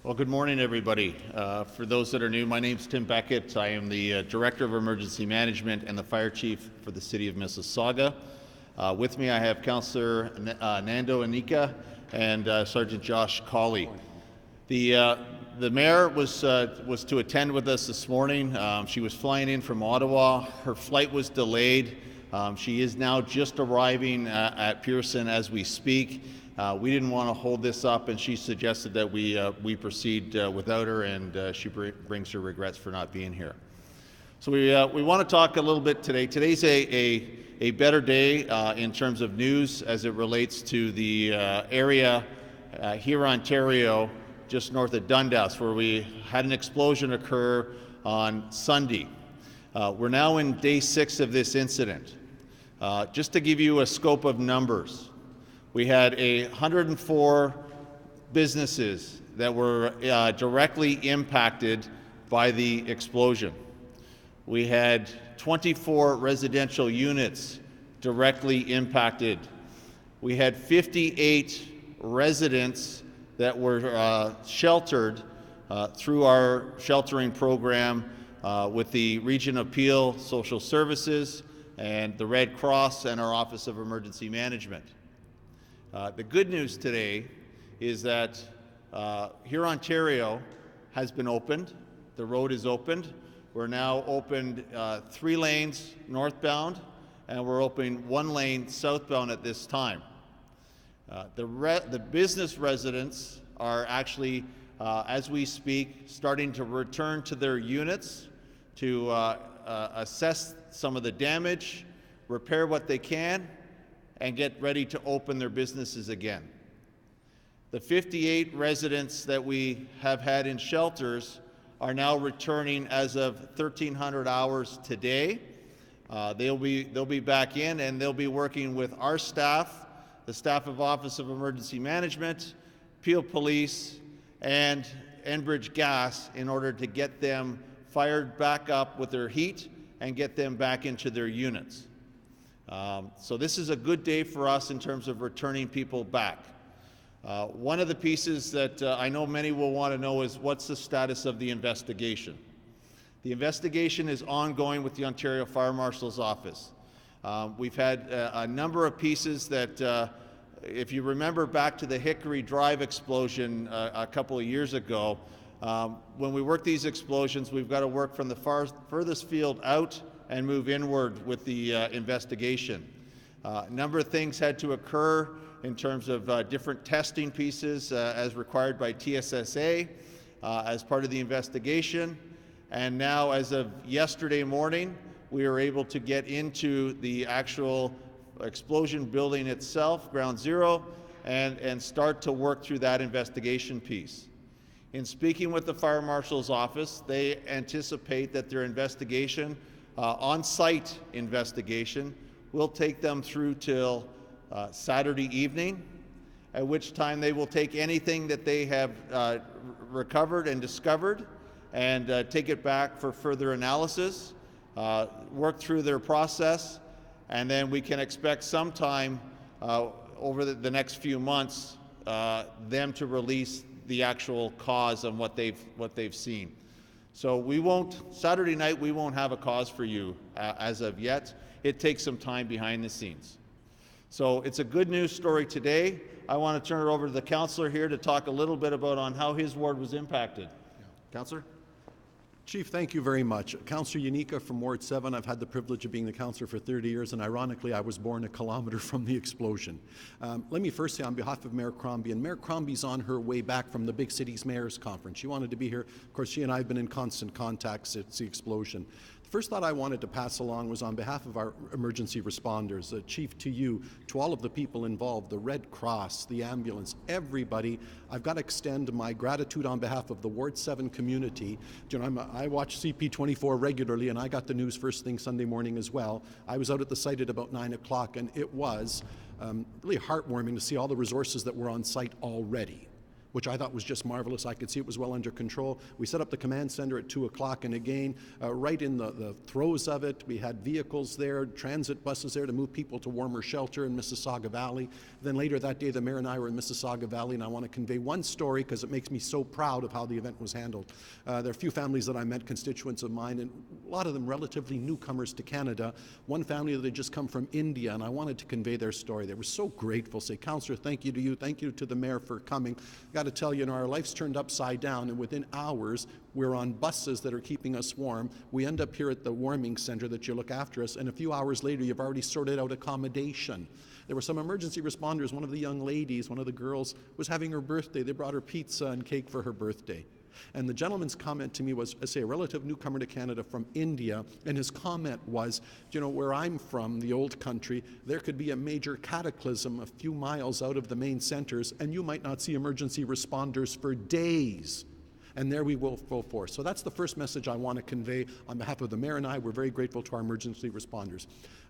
Well, good morning, everybody. For those that are new, my name's Tim Beckett. I am the Director of Emergency Management and the Fire Chief for the City of Mississauga. With me, I have Councillor Nando Anika and Sergeant Josh Cawley. The mayor was to attend with us this morning. She was flying in from Ottawa. Her flight was delayed. She is now just arriving at Pearson as we speak. We didn't want to hold this up, and she suggested that we proceed without her, and she brings her regrets for not being here. So we want to talk a little bit today. Today's a better day in terms of news as it relates to the area here in Ontario, just north of Dundas, where we had an explosion occur on Sunday. We're now in day 6 of this incident. Just to give you a scope of numbers, we had 104 businesses that were directly impacted by the explosion. We had 24 residential units directly impacted. We had 58 residents that were sheltered through our sheltering program with the Region of Peel Social Services and the Red Cross and our Office of Emergency Management. The good news today is that here Ontario has been opened. The road is opened. We're now opened 3 lanes northbound, and we're opening 1 lane southbound at this time. The business residents are actually, as we speak, starting to return to their units to assess some of the damage, repair what they can, and get ready to open their businesses again. The 58 residents that we have had in shelters are now returning as of 1300 hours today. They'll be back in, and they'll be working with our staff, the staff of Office of Emergency Management, Peel Police, and Enbridge Gas in order to get them fired back up with their heat and get them back into their units. So this is a good day for us in terms of returning people back. One of the pieces that I know many will want to know is what's the status of the investigation. The investigation is ongoing with the Ontario Fire Marshal's Office. We've had a number of pieces that, if you remember back to the Hickory Drive explosion a couple of years ago, when we work these explosions, we've got to work from the furthest field out and move inward with the investigation. A number of things had to occur in terms of different testing pieces as required by TSSA as part of the investigation. And now, as of yesterday morning, we were able to get into the actual explosion building itself, ground zero, and start to work through that investigation piece. In speaking with the Fire Marshal's Office, they anticipate that their investigation, on-site investigation, will take them through till Saturday evening, at which time they will take anything that they have recovered and discovered and take it back for further analysis, work through their process, and then we can expect sometime over the next few months them to release the actual cause and what they've seen. So Saturday night we won't have a cause for you as of yet. It takes some time behind the scenes. So it's a good news story today. I want to turn it over to the councillor here to talk a little bit about on how his ward was impacted. Yeah. Councillor? Chief, thank you very much. Councillor Unica from Ward 7. I've had the privilege of being the councillor for 30 years, and ironically, I was born a kilometre from the explosion. Let me first say on behalf of Mayor Crombie, and Mayor Crombie's on her way back from the Big Cities Mayors Conference. She wanted to be here. Of course, she and I have been in constant contact since the explosion. The first thought I wanted to pass along was on behalf of our emergency responders, Chief, to you, to all of the people involved, the Red Cross, the ambulance, everybody. I've got to extend my gratitude on behalf of the Ward 7 community. You know, I watch CP24 regularly, and I got the news first thing Sunday morning as well. I was out at the site at about 9 o'clock, and it was really heartwarming to see all the resources that were on site already. which I thought was just marvelous. I could see it was well under control. We set up the command center at 2 o'clock, and again, right in the throes of it, we had vehicles there, transit buses there to move people to warmer shelter in Mississauga Valley. Then later that day, the mayor and I were in Mississauga Valley, and I want to convey one story because it makes me so proud of how the event was handled. There are a few families that I met, constituents of mine, and a lot of them relatively newcomers to Canada. One family that had just come from India, and I wanted to convey their story. They were so grateful, say, Councillor, thank you to you, thank you to the mayor for coming. Got to tell you, our life's turned upside down, and within hours, we're on buses that are keeping us warm. We end up here at the warming center that you look after us, and a few hours later, you've already sorted out accommodation. There were some emergency responders. One of the young ladies, one of the girls, was having her birthday. They brought her pizza and cake for her birthday. And the gentleman's comment to me was, I say, a relative newcomer to Canada from India, and his comment was, you know, where I'm from, the old country, there could be a major cataclysm a few miles out of the main centers, and you might not see emergency responders for days. And there we will go forth. So that's the first message I want to convey on behalf of the mayor and I. We're very grateful to our emergency responders.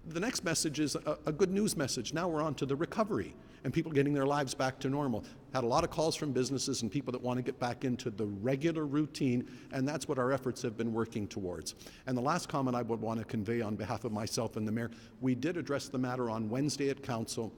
The next message is a good news message. Now we're on to the recovery and people getting their lives back to normal. Had a lot of calls from businesses and people that want to get back into the regular routine, and that's what our efforts have been working towards. And the last comment I would want to convey on behalf of myself and the mayor, we did address the matter on Wednesday at Council.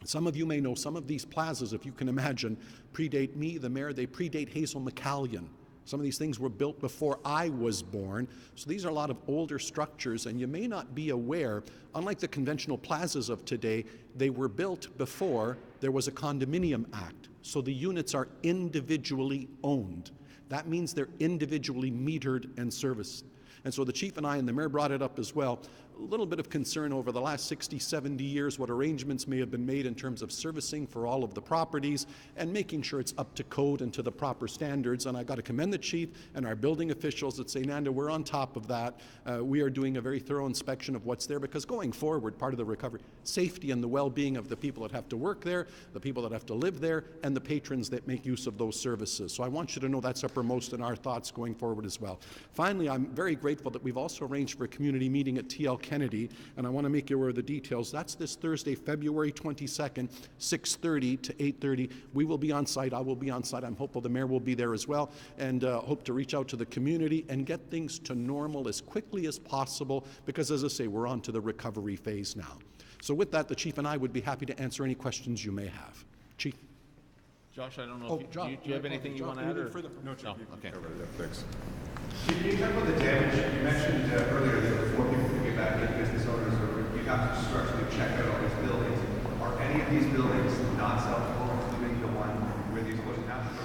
Some of you may know some of these plazas, if you can imagine, predate me, the mayor. They predate Hazel McCallion. Some of these things were built before I was born. So these are a lot of older structures, and you may not be aware, unlike the conventional plazas of today, they were built before there was a condominium act. So the units are individually owned. That means they're individually metered and serviced. And so the chief and I and the mayor brought it up as well. A little bit of concern over the last 60, 70 years, what arrangements may have been made in terms of servicing for all of the properties and making sure it's up to code and to the proper standards. And I got to commend the chief and our building officials that say, Nanda, we're on top of that. We are doing a very thorough inspection of what's there, because going forward, part of the recovery, safety and the well-being of the people that have to work there, the people that have to live there, and the patrons that make use of those services. So I want you to know that's uppermost in our thoughts going forward as well. Finally, I'm very grateful that we've also arranged for a community meeting at TL Kennedy, and I want to make you aware of the details. That's this Thursday, February 22nd, 6:30 to 8:30. We will be on site. I will be on site. I'm hopeful the mayor will be there as well, and hope to reach out to the community and get things to normal as quickly as possible, because, as I say, we're on to the recovery phase now. So with that, the chief and I would be happy to answer any questions you may have. Chief. Josh, I don't know if do you have anything you want to add? No, Chief. Okay. Thanks. Chief, can you talk about the damage? You mentioned earlier that before people can get back in, business owners, or you have to structurally check out all these buildings. Are any of these buildings not self-contained, including the one where the explosion happened?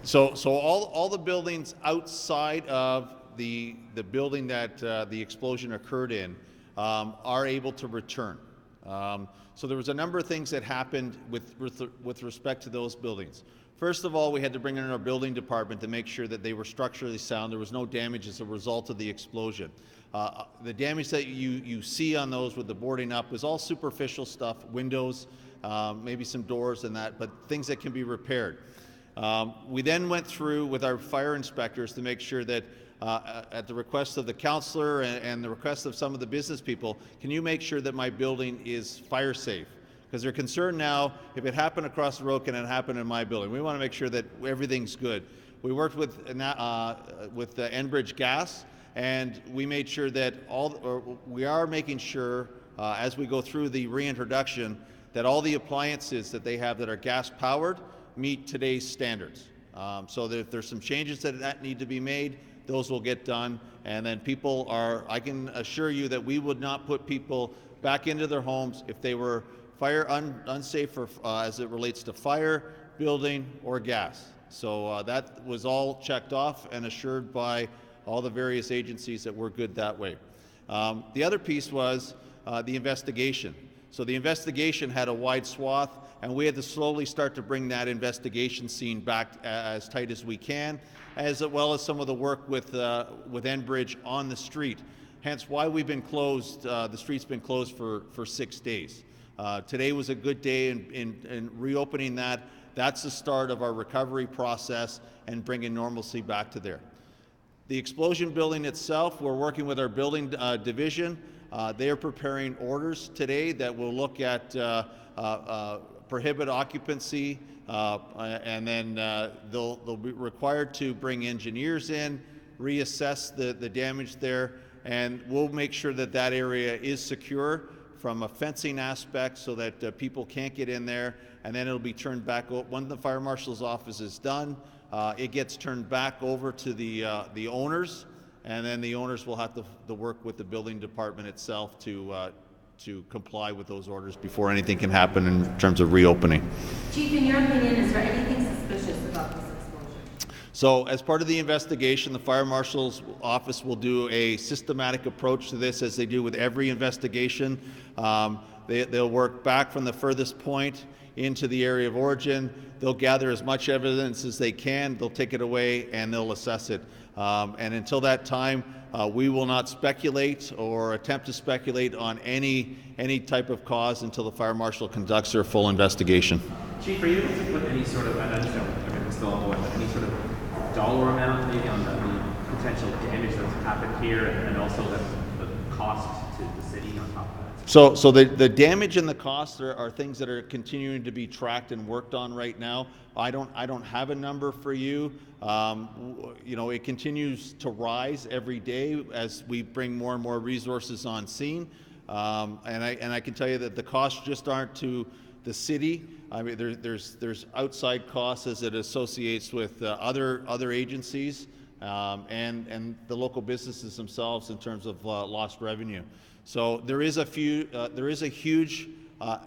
So all the buildings outside of the building that the explosion occurred in are able to return. So there was a number of things that happened with respect to those buildings. First of all, we had to bring in our building department to make sure that they were structurally sound. There was no damage as a result of the explosion. The damage that you see on those with the boarding up was all superficial stuff, windows, maybe some doors and that, but things that can be repaired. We then went through with our fire inspectors to make sure that at the request of the councillor and the request of some of the business people, can you make sure that my building is fire safe? Because they're concerned now, if it happened across the road, can it happen in my building? We want to make sure that everything's good. We worked with Enbridge Gas, and we made sure that we are making sure as we go through the reintroduction that all the appliances that they have that are gas powered meet today's standards. So that if there's some changes that need to be made, those will get done. And then I can assure you that we would not put people back into their homes if they were unsafe as it relates to fire, building, or gas. So that was all checked off and assured by all the various agencies that we're good that way. The other piece was the investigation. So the investigation had a wide swath, and we had to slowly start to bring that investigation scene back as tight as we can, as well as some of the work with Enbridge on the street. Hence why we've been closed, the street's been closed for 6 days. Today was a good day in reopening that. That's the start of our recovery process and bringing normalcy back to there. The explosion building itself, we're working with our building division. They are preparing orders today that will look at prohibit occupancy, and then they'll be required to bring engineers in, reassess the damage there, and we'll make sure that that area is secure from a fencing aspect so that people can't get in there, and then it'll be turned back. When the fire marshal's office is done, it gets turned back over to the owners, and then the owners will have to work with the building department itself to comply with those orders before anything can happen in terms of reopening. Chief, in your opinion, is there anything suspicious about this explosion? So as part of the investigation, the fire marshal's office will do a systematic approach to this, as they do with every investigation. They'll work back from the furthest point into the area of origin. They'll gather as much evidence as they can. They'll take it away and they'll assess it. And until that time, we will not speculate or attempt to speculate on any type of cause until the fire marshal conducts their full investigation. Chief, are you able to put any sort of, I understand everything's still ongoing, but any sort of dollar amount maybe on the potential damage that's happened here, and also the cost to the city on top of that? So the damage and the costs are things that are continuing to be tracked and worked on right now. I don't have a number for you. You know, it continues to rise every day as we bring more and more resources on scene. And I can tell you that the costs just aren't to the city. I mean, there's outside costs as it associates with other agencies and the local businesses themselves in terms of lost revenue. So there is a huge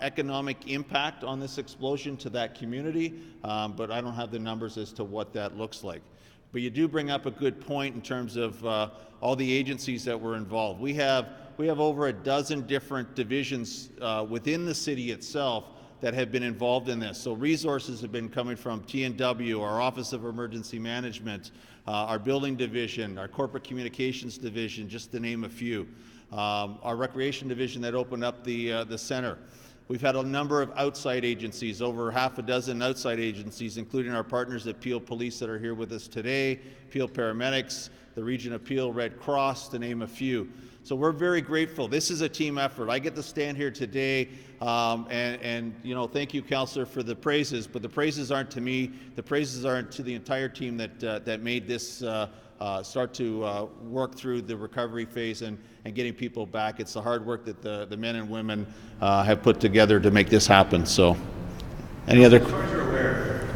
economic impact on this explosion to that community, but I don't have the numbers as to what that looks like. But you do bring up a good point in terms of all the agencies that were involved. We have over a dozen different divisions within the city itself that have been involved in this. So resources have been coming from T&W, our Office of Emergency Management, our Building Division, our Corporate Communications Division, just to name a few. Our Recreation Division that opened up the center. We've had a number of outside agencies, over half a dozen outside agencies, including our partners at Peel Police that are here with us today, Peel Paramedics, the Region of Peel Red Cross, to name a few. So we're very grateful. This is a team effort. I get to stand here today and you know, thank you, Councillor, for the praises, but the praises aren't to me. The praises are to the entire team that made this start to work through the recovery phase and getting people back. It's the hard work that the men and women have put together to make this happen. So, any other? As far as you're aware,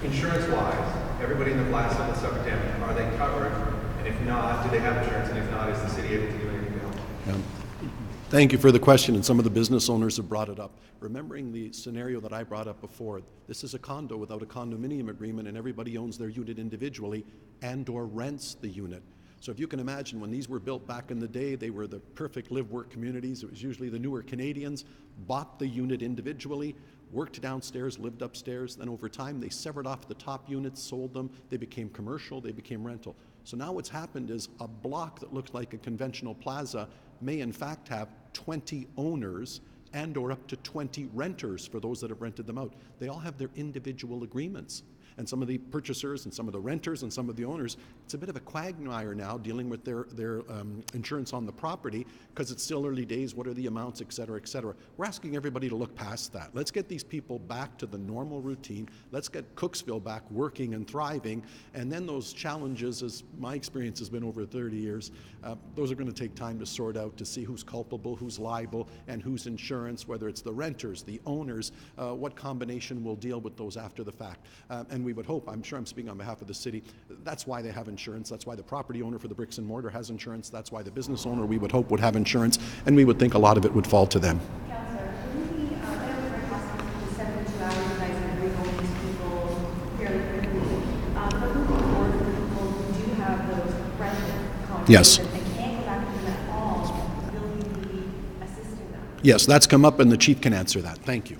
insurance-wise, everybody in the blast zone that suffered damage, are they covered? And if not, do they have insurance? And if not, is the city able to do anything to help? Thank you for the question, and some of the business owners have brought it up. Remembering the scenario that I brought up before, this is a condo without a condominium agreement, and everybody owns their unit individually and/or rents the unit. So if you can imagine, when these were built back in the day, they were the perfect live-work communities. It was usually the newer Canadians, bought the unit individually, worked downstairs, lived upstairs, then over time they severed off the top units, sold them, they became commercial, they became rental. So now what's happened is a block that looks like a conventional plaza may in fact have 20 owners and or up to 20 renters for those that have rented them out. They all have their individual agreements. And some of the purchasers and some of the renters and some of the owners, it's a bit of a quagmire now dealing with their insurance on the property because it's still early days. What are the amounts, et cetera, et cetera. We're asking everybody to look past that. Let's get these people back to the normal routine. Let's get Cooksville back working and thriving. And then those challenges, as my experience has been over 30 years, those are going to take time to sort out, to see who's culpable, who's liable, and whose insurance, whether it's the renters, the owners, what combination will deal with those after the fact. And we would hope, I'm sure I'm speaking on behalf of the city, that's why they have insurance, that's why the property owner for the bricks and mortar has insurance, that's why the business owner, we would hope, would have insurance, and we would think a lot of it would fall to them. Councillor, wouldn't it be very possible to 72 hours you guys can bring home these people fairly quickly? But moving forward, for people who do have those rental contracts Yes. and can't go back to them at all, will you be assisting them? Yes, that's come up, and the chief can answer that. Thank you.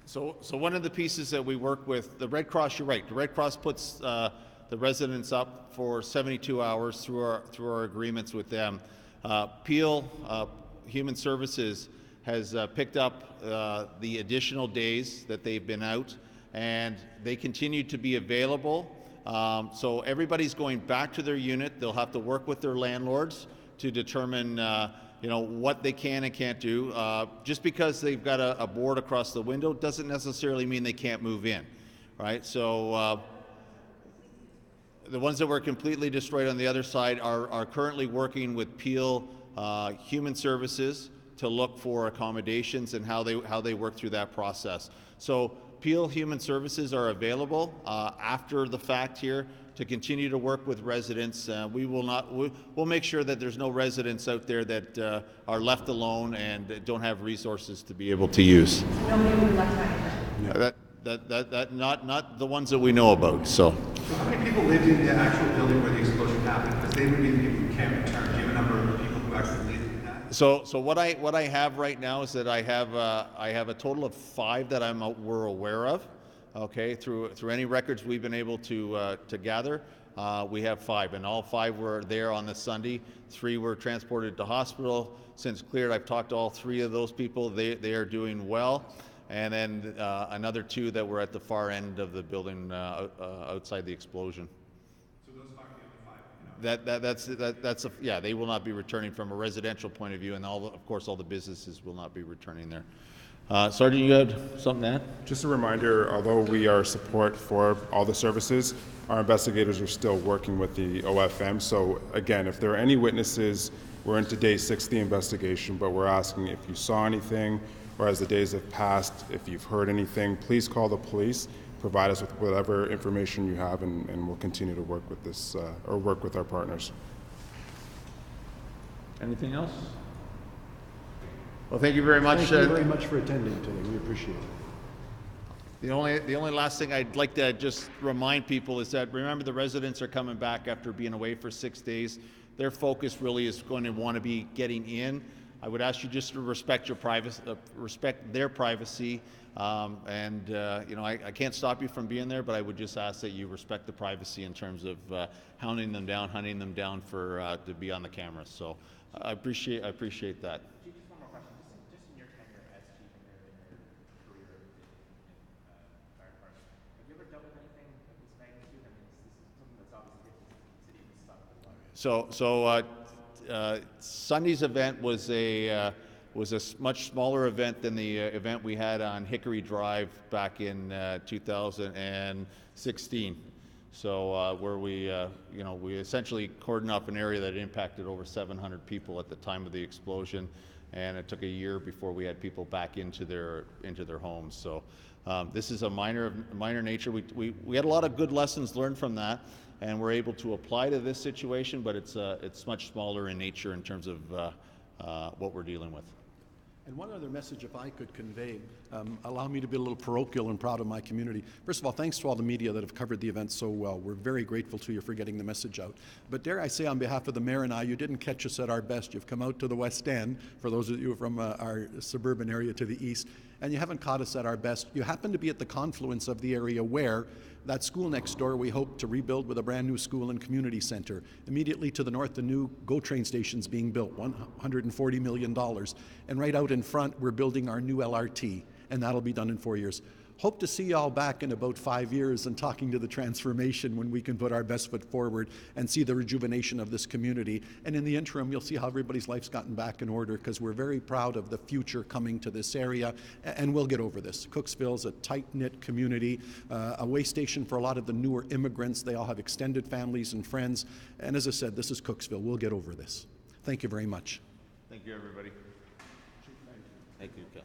So one of the pieces that we work with, the Red Cross, you're right, the Red Cross puts the residents up for 72 hours through our agreements with them. Peel Human Services has picked up the additional days that they've been out, and they continue to be available. So everybody's going back to their unit. They'll have to work with their landlords to determine you know, what they can and can't do. Just because they've got a board across the window doesn't necessarily mean they can't move in, right? So the ones that were completely destroyed on the other side are currently working with Peel Human Services to look for accommodations and how they work through that process. So Peel Human Services are available after the fact here to continue to work with residents. We'll make sure that there's no residents out there that are left alone and don't have resources to be able to use. Nobody will be left behind. Not the ones that we know about. So how many people lived in the actual building where the explosion happened? Because they would be the people who can't return. Do you have a number of people who actually lived in that? So what I have right now is that I have a total of 5 that we're aware of. Okay, through any records we've been able to gather, we have 5, and all 5 were there on the Sunday. 3 were transported to hospital. Since cleared, I've talked to all 3 of those people. They are doing well. And then another 2 that were at the far end of the building outside the explosion. So those 5 are the other 5. That's yeah. They will not be returning from a residential point of view, and of course all the businesses will not be returning there. Sergeant, you had something to add? Just a reminder, although we are support for all the services, our investigators are still working with the OFM. So again, if there are any witnesses, we're into day 6 of the investigation, but we're asking if you saw anything, or as the days have passed, if you've heard anything, please call the police, provide us with whatever information you have, and we'll continue to work with this, or work with our partners. Anything else? Well, thank you very much. Thank you very much for attending today. We appreciate it. The only last thing I'd like to just remind people is that, remember, the residents are coming back after being away for 6 days. Their focus really is going to want to be getting in. I would ask you just to respect your privacy, respect their privacy, and you know, I can't stop you from being there, but I would just ask that you respect the privacy in terms of hunting them down for to be on the camera. So I appreciate that. Chief, just one more question. Just in your tenure as chief and your career in fire department, have you ever dealt with anything of this magnitude? I mean, this is something that's obviously different in the city of Mississauga. Sunday's event was a much smaller event than the event we had on Hickory Drive back in 2016. So where we essentially cordoned off an area that impacted over 700 people at the time of the explosion, and it took a year before we had people back into their homes. So this is a minor nature. We had a lot of good lessons learned from that, and we're able to apply to this situation, but it's much smaller in nature in terms of what we're dealing with. And one other message, if I could convey, allow me to be a little parochial and proud of my community. First of all, thanks to all the media that have covered the event so well. We're very grateful to you for getting the message out. But dare I say, on behalf of the mayor and I, you didn't catch us at our best. You've come out to the West End, for those of you from our suburban area to the east, and you haven't caught us at our best. You happen to be at the confluence of the area where that school next door we hope to rebuild with a brand new school and community center. Immediately to the north, the new GO train station's being built, $140 million. And right out in front, we're building our new LRT, and that'll be done in 4 years. Hope to see you all back in about 5 years and talking to the transformation when we can put our best foot forward and see the rejuvenation of this community. And in the interim, you'll see how everybody's life's gotten back in order, because we're very proud of the future coming to this area, and we'll get over this. Cooksville's a tight-knit community, a way station for a lot of the newer immigrants. They all have extended families and friends. And as I said, this is Cooksville. We'll get over this. Thank you very much. Thank you, everybody. Thank you, Cal.